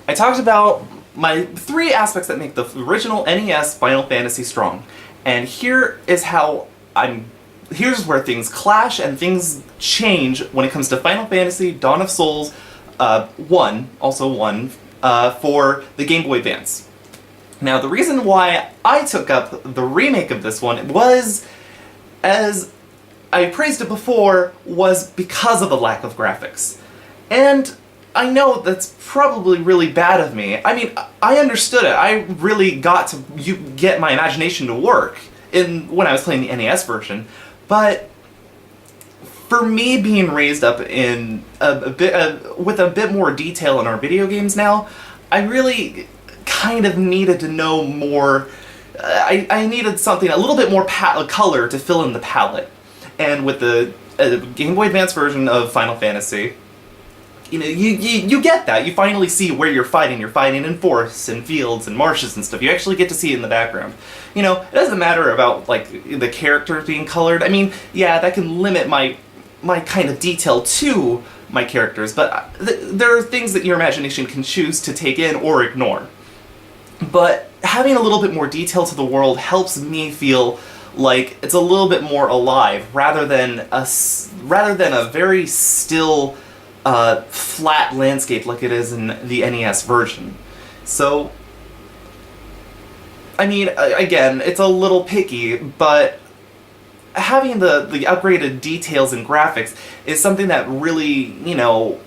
I talked about my 3 aspects that make the original NES Final Fantasy strong. And here is how here's where things clash and things change when it comes to Final Fantasy Dawn of Souls 1, also 1, for the Game Boy Advance. Now, the reason why I took up the remake of this one was, as I praised it before, was because of the lack of graphics. And I know that's probably really bad of me. I mean, I understood it. I really got to get my imagination to work when I was playing the NES version. But for me, being raised up in with a bit more detail in our video games now, I really kind of needed to know more. I needed something, a little bit more color to fill in the palette. And with the Game Boy Advance version of Final Fantasy, you know, you get that. You finally see where you're fighting. You're fighting in forests and fields and marshes and stuff. You actually get to see it in the background. You know, it doesn't matter about, like, the characters being colored. I mean, yeah, that can limit my kind of detail to my characters, but there are things that your imagination can choose to take in or ignore. But having a little bit more detail to the world helps me feel like it's a little bit more alive, rather than a very still, flat landscape like it is in the NES version. So, I mean, again, it's a little picky, but having the upgraded details and graphics is something that really, you know,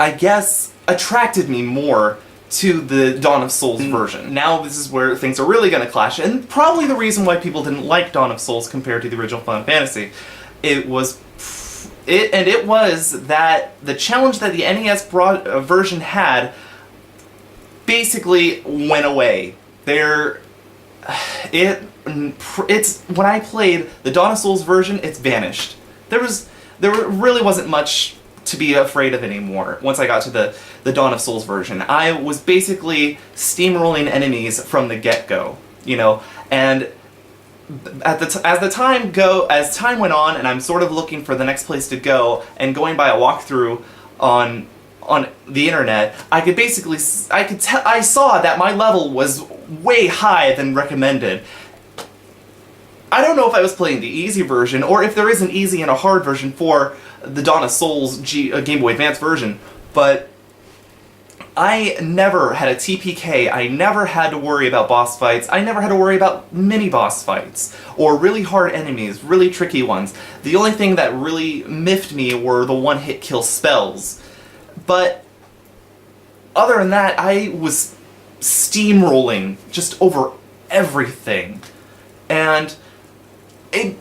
I guess, attracted me more to the Dawn of Souls version. Now this is where things are really going to clash, and probably the reason why people didn't like Dawn of Souls compared to the original Final Fantasy. It was that the challenge that the NES version had basically went away. It's when I played the Dawn of Souls version, it's vanished. There really wasn't much to be afraid of anymore once I got to the Dawn of Souls version. I was basically steamrolling enemies from the get-go, you know, and as time went on, and I'm sort of looking for the next place to go, and going by a walkthrough on the internet, I saw that my level was way higher than recommended. I don't know if I was playing the easy version, or if there is an easy and a hard version for the Dawn of Souls Game Boy Advance version, but I never had a TPK, I never had to worry about boss fights, I never had to worry about mini-boss fights, or really hard enemies, really tricky ones. The only thing that really miffed me were the one-hit kill spells. But other than that, I was steamrolling just over everything. And it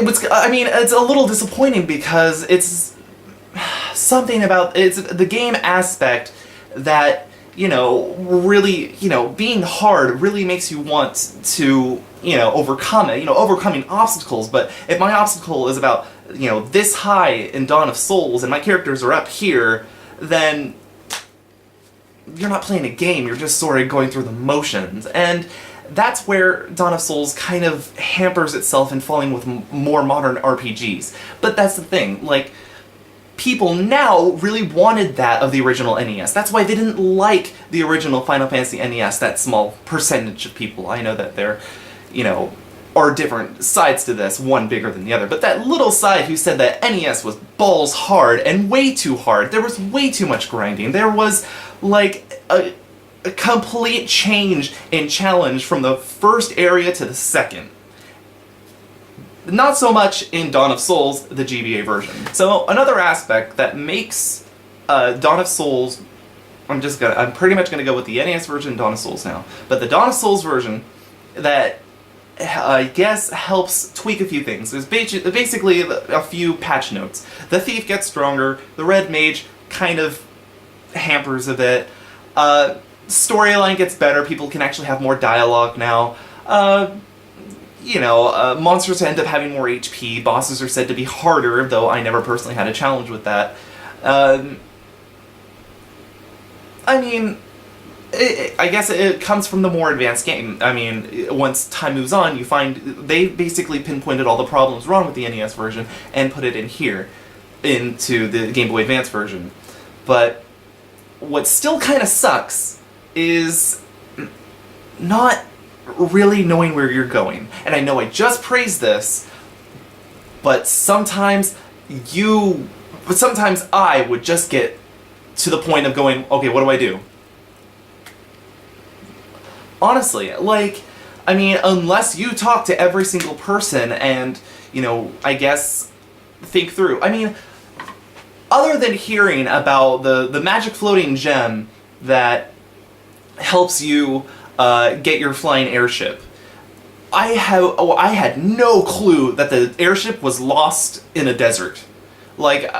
was, I mean, it's a little disappointing because it's something about, it's the game aspect that, you know, really, you know, being hard really makes you want to, you know, overcome it, you know, overcoming obstacles. But if my obstacle is about, you know, this high in Dawn of Souls and my characters are up here, then you're not playing a game, you're just sort of going through the motions. And that's where Dawn of Souls kind of hampers itself in falling with more modern RPGs. But that's the thing, like, people now really wanted that of the original NES. That's why they didn't like the original Final Fantasy NES, that small percentage of people. I know that there, you know, are different sides to this, one bigger than the other, but that little side who said that NES was balls hard and way too hard, there was way too much grinding, there was, like, a complete change in challenge from the first area to the second. Not so much in Dawn of Souls, the GBA version. So another aspect that makes Dawn of Souls, I'm pretty much gonna go with the NES version of Dawn of Souls now, but the Dawn of Souls version that I guess helps tweak a few things. There's basically a few patch notes. The thief gets stronger, the red mage kind of hampers a bit, storyline gets better, people can actually have more dialogue now, you know, monsters end up having more HP, bosses are said to be harder, though I never personally had a challenge with that. I mean, I guess it comes from the more advanced game. I mean, once time moves on, you find they basically pinpointed all the problems wrong with the NES version and put it in here, into the Game Boy Advance version. But what still kind of sucks is not really knowing where you're going. And I know I just praised this, but sometimes I would just get to the point of going, okay, what do I do? Honestly, like, I mean, unless you talk to every single person and, you know, I guess think through. I mean, other than hearing about the magic floating gem that helps you get your flying airship, I had no clue that the airship was lost in a desert. Like,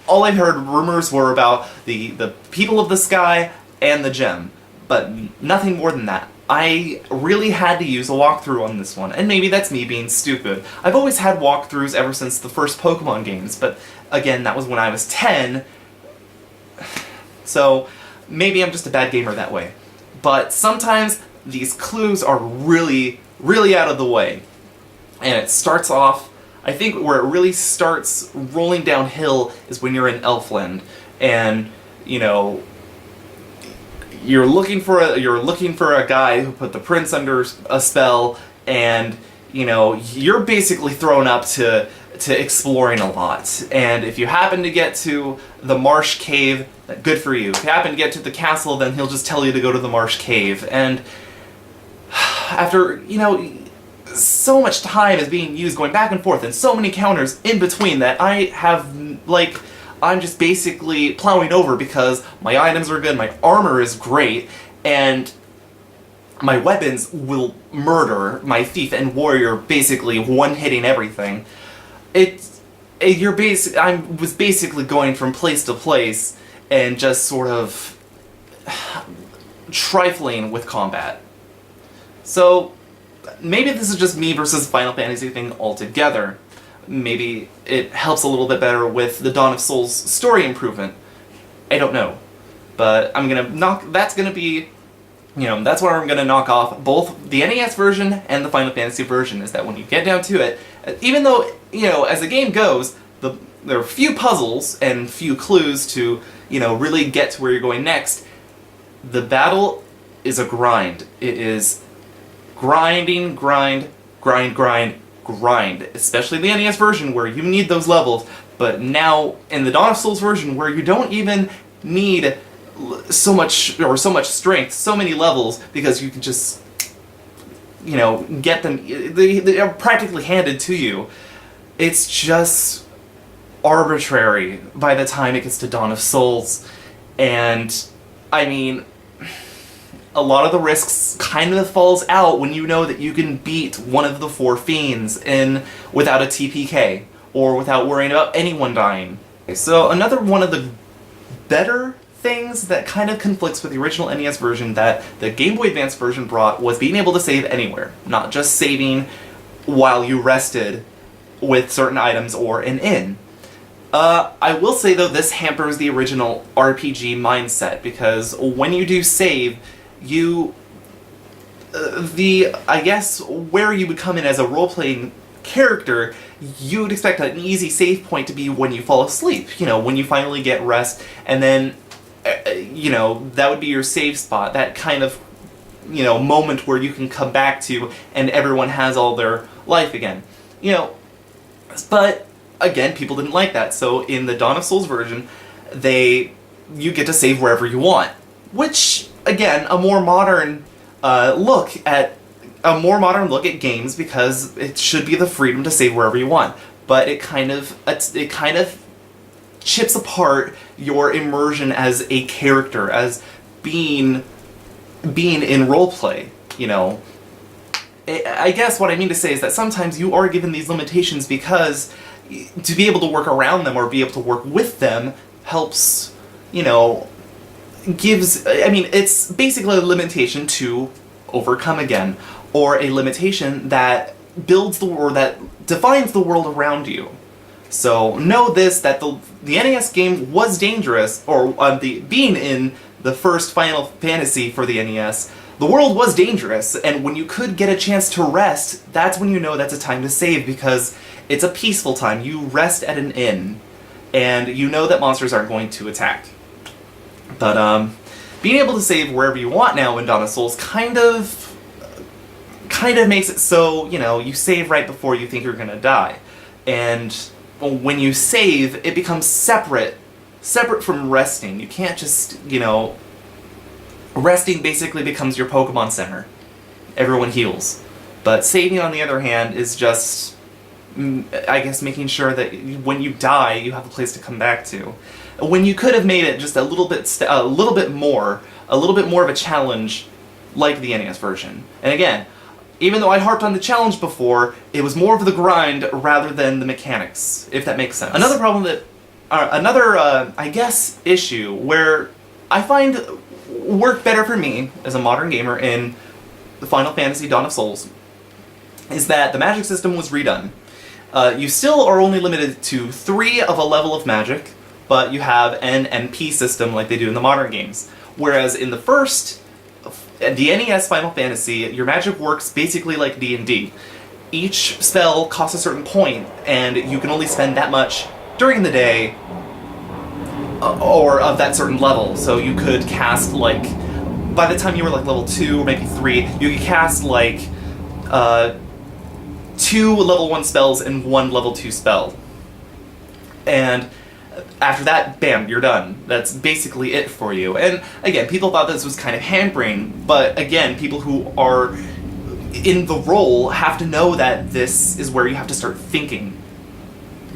all I heard rumors were about the people of the sky and the gem, but nothing more than that. I really had to use a walkthrough on this one, and maybe that's me being stupid. I've always had walkthroughs ever since the first Pokemon games, but again, that was when I was 10, so maybe I'm just a bad gamer that way. But sometimes these clues are really, really out of the way. And it starts off, I think where it really starts rolling downhill is when you're in Elfland, and, you know, you're looking for a guy who put the prince under a spell, and, you know, you're basically thrown up to exploring a lot. And if you happen to get to the marsh cave, good for you. If you happen to get to the castle, then he'll just tell you to go to the marsh cave. And after, you know, so much time is being used going back and forth and so many counters in between that I have, like, I'm just basically plowing over because my items are good, my armor is great, and my weapons will murder my thief and warrior, basically one-hitting everything. I was basically going from place to place and just sort of trifling with combat. So maybe this is just me versus Final Fantasy thing altogether. Maybe it helps a little bit better with the Dawn of Souls story improvement. I don't know. But that's gonna be, you know, that's where I'm gonna knock off both the NES version and the Final Fantasy version, is that when you get down to it, even though, you know, as the game goes, there are few puzzles and few clues to, you know, really get to where you're going next, the battle is a grind. It is grinding, grind, especially the NES version where you need those levels, but now in the Dawn of Souls version where you don't even need so much strength, so many levels, because you can just, you know, get them, they are practically handed to you. It's just arbitrary by the time it gets to Dawn of Souls, and I mean, a lot of the risks kind of falls out when you know that you can beat one of the 4 fiends without a TPK, or without worrying about anyone dying. So another one of the better things that kind of conflicts with the original NES version that the Game Boy Advance version brought was being able to save anywhere, not just saving while you rested with certain items or an inn. I will say though, this hampers the original RPG mindset, because when you do save, I guess where you would come in as a role-playing character, you would expect an easy save point to be when you fall asleep, you know, when you finally get rest, and then, you know, that would be your save spot, that kind of, you know, moment where you can come back to and everyone has all their life again. You know, but again, people didn't like that, so in the Dawn of Souls version, you get to save wherever you want, which, again, a more modern look at games, because it should be the freedom to save wherever you want. But it kind of chips apart your immersion as a character, as being in roleplay. You know, I guess what I mean to say is that sometimes you are given these limitations because to be able to work around them or be able to work with them helps, you know, it's basically a limitation to overcome again, or a limitation that builds that defines the world around you. So know this, that the NES game was dangerous, or being in the first Final Fantasy for the NES, the world was dangerous, and when you could get a chance to rest, that's when you know that's a time to save, because it's a peaceful time. You rest at an inn, and you know that monsters aren't going to attack. But being able to save wherever you want now in Dawn of Souls kind of makes it so, you know, you save right before you think you're gonna die. And when you save, it becomes separate from resting. You can't just, you know, resting basically becomes your Pokemon Center. Everyone heals. But saving, on the other hand, is just, I guess, making sure that when you die, you have a place to come back to. When you could have made it just a little bit more of a challenge, like the NES version. And again, even though I harped on the challenge before, it was more of the grind rather than the mechanics, if that makes sense. Another problem that, I guess, issue where I find worked better for me as a modern gamer in the Final Fantasy Dawn of Souls is that the magic system was redone. You still are only limited to 3 of a level of magic, but you have an MP system like they do in the modern games. Whereas in the first, the NES Final Fantasy, your magic works basically like D&D. Each spell costs a certain point, and you can only spend that much during the day, or of that certain level. So you could cast, like, by the time you were like level 2 or maybe 3, you could cast like 2 level 1 spells and 1 level 2 spell. And after that, bam, you're done. That's basically it for you. And again, people thought this was kind of hampering, but again, people who are in the role have to know that this is where you have to start thinking.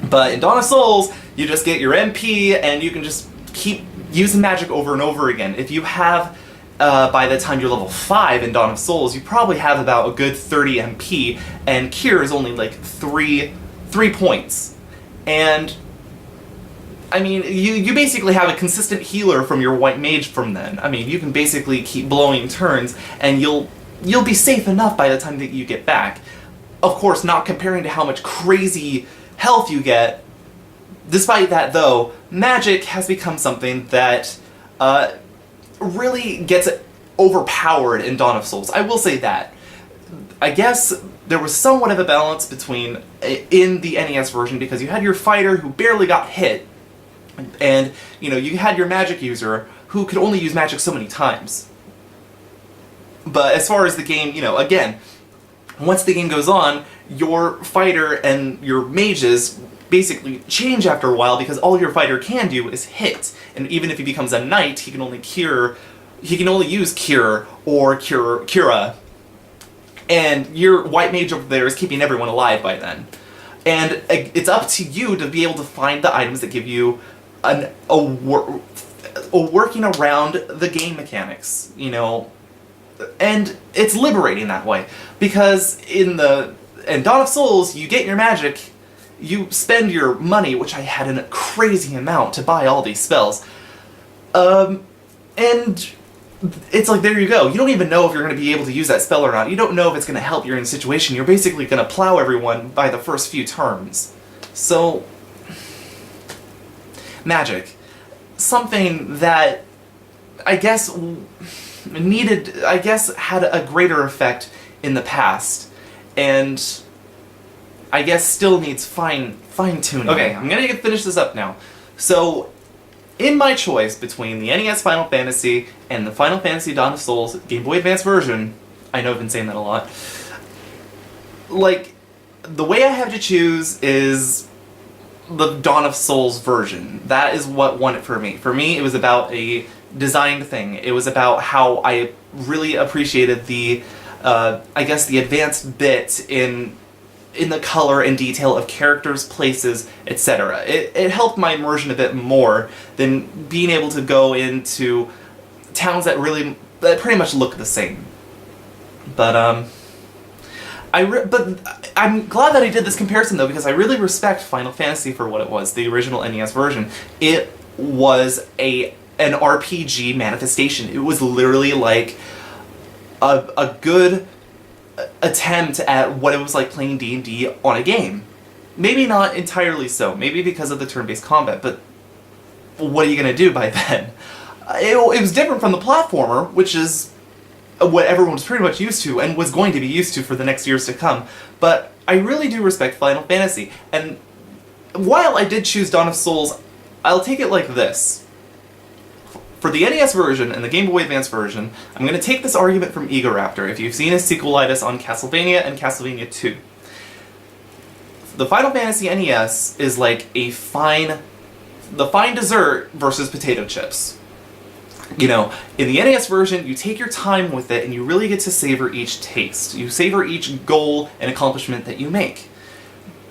But in Dawn of Souls, you just get your MP and you can just keep using magic over and over again. If you have, by the time you're level 5 in Dawn of Souls, you probably have about a good 30 MP, and Cure is only like 3 points. And I mean, you basically have a consistent healer from your White Mage from then. I mean, you can basically keep blowing turns, and you'll be safe enough by the time that you get back. Of course, not comparing to how much crazy health you get. Despite that, though, magic has become something that really gets overpowered in Dawn of Souls. I will say that. I guess there was somewhat of a balance between in the NES version, because you had your fighter who barely got hit, and, you know, you had your magic user who could only use magic so many times. But as far as the game, you know, again, once the game goes on, your fighter and your mages basically change after a while, because all your fighter can do is hit. And even if he becomes a knight, he can only use Cure or Cura. And your White Mage over there is keeping everyone alive by then. And it's up to you to be able to find the items that give you a working around the game mechanics, you know. And it's liberating that way, because in Dawn of Souls, you get your magic, you spend your money, which I had a crazy amount to buy all these spells, and it's like, there you go. You don't even know if you're going to be able to use that spell or not. You don't know if it's going to help your situation. You're basically going to plow everyone by the first few turns. So, magic. Something that I guess had a greater effect in the past, and I guess still needs fine-tuning. Okay, I'm gonna finish this up now. So, in my choice between the NES Final Fantasy and the Final Fantasy Dawn of Souls Game Boy Advance version, I know I've been saying that a lot, like, the way I have to choose is the Dawn of Souls version. That is what won it for me. For me, it was about a designed thing. It was about how I really appreciated the, I guess, the advanced bit in the color and detail of characters, places, etc. It helped my immersion a bit more than being able to go into towns that pretty much look the same. But I'm glad that I did this comparison, though, because I really respect Final Fantasy for what it was, the original NES version. It was an RPG manifestation. It was literally like a good attempt at what it was like playing D&D on a game. Maybe not entirely so, maybe because of the turn-based combat, but what are you going to do by then? It was different from the platformer, which is what everyone was pretty much used to, and was going to be used to for the next years to come. But I really do respect Final Fantasy, and while I did choose Dawn of Souls, I'll take it like this. For the NES version and the Game Boy Advance version, I'm going to take this argument from Egoraptor, if you've seen his sequelitis on Castlevania and Castlevania 2. The Final Fantasy NES is like the fine dessert versus potato chips. You know, in the NES version, you take your time with it and you really get to savor each taste. You savor each goal and accomplishment that you make.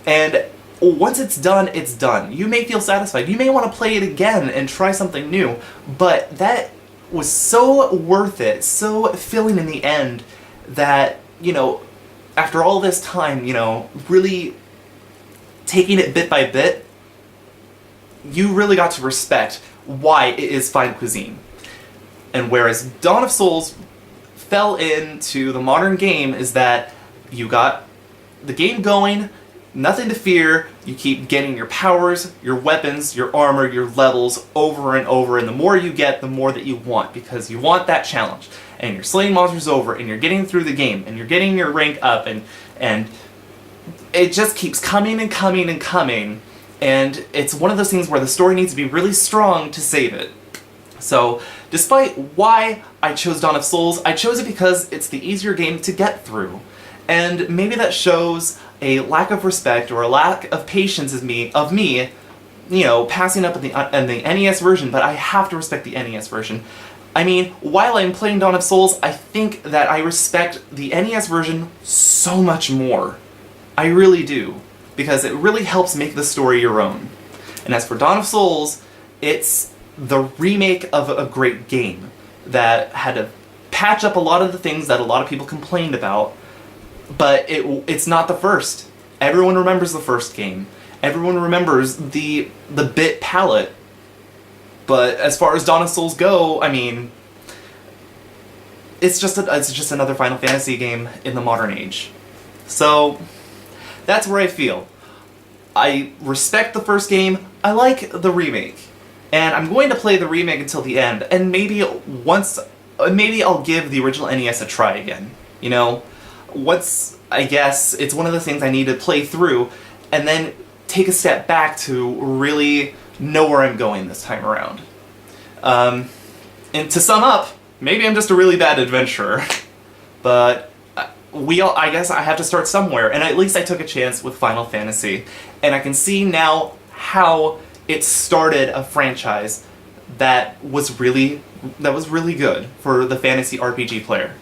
And once it's done, it's done. You may feel satisfied. You may want to play it again and try something new, but that was so worth it, so filling in the end, that, you know, after all this time, you know, really taking it bit by bit, you really got to respect why it is fine cuisine. And whereas Dawn of Souls fell into the modern game is that you got the game going, nothing to fear, you keep getting your powers, your weapons, your armor, your levels over and over, and the more you get, the more that you want, because you want that challenge. And you're slaying monsters over, and you're getting through the game, and you're getting your rank up, and it just keeps coming and coming and coming, and it's one of those things where the story needs to be really strong to save it. So, despite why I chose Dawn of Souls, I chose it because it's the easier game to get through. And maybe that shows a lack of respect or a lack of patience of me, you know, passing up in the NES version, but I have to respect the NES version. I mean, while I'm playing Dawn of Souls, I think that I respect the NES version so much more. I really do, because it really helps make the story your own. And as for Dawn of Souls, it's the remake of a great game that had to patch up a lot of the things that a lot of people complained about, but it's not the first. Everyone remembers the first game. Everyone remembers the bit palette. But as far as Dawn of Souls go, I mean, it's just another Final Fantasy game in the modern age. So that's where I feel. I respect the first game. I like the remake. And I'm going to play the remake until the end, and maybe I'll give the original NES a try again. You know, I guess it's one of the things I need to play through, and then take a step back to really know where I'm going this time around. And to sum up, maybe I'm just a really bad adventurer, but I guess I have to start somewhere, and at least I took a chance with Final Fantasy, and I can see now how it started a franchise that was really good for the fantasy RPG player.